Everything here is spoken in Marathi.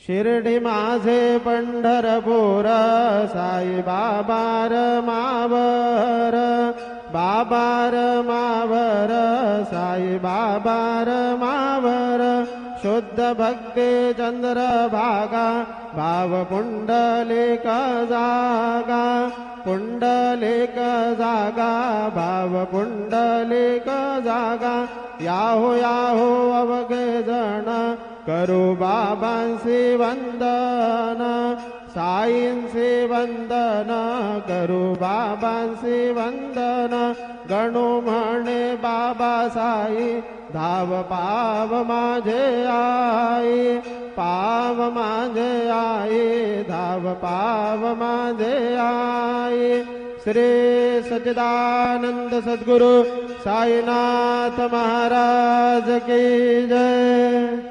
शिर्डी माझे पंढरपूर साई बाबा मावर बाबा मावर साई बाबा मावर शुद्ध भक्ती चंद्रभागा भाव पुंडलिक जागा पुंडलिक जागा भाव पुंडलिक जागा याहो याहो अवघे जण करू बाबांसी वंदन साईंसी वंदन करू बाबांसी वंदन गणू म्हणे बाबा साई धाव पाव माझे आई पाव माझे आई धाव पाव माझे आई। श्री सच्चिदानंद सद्गुरु साईनाथ महाराज की जय।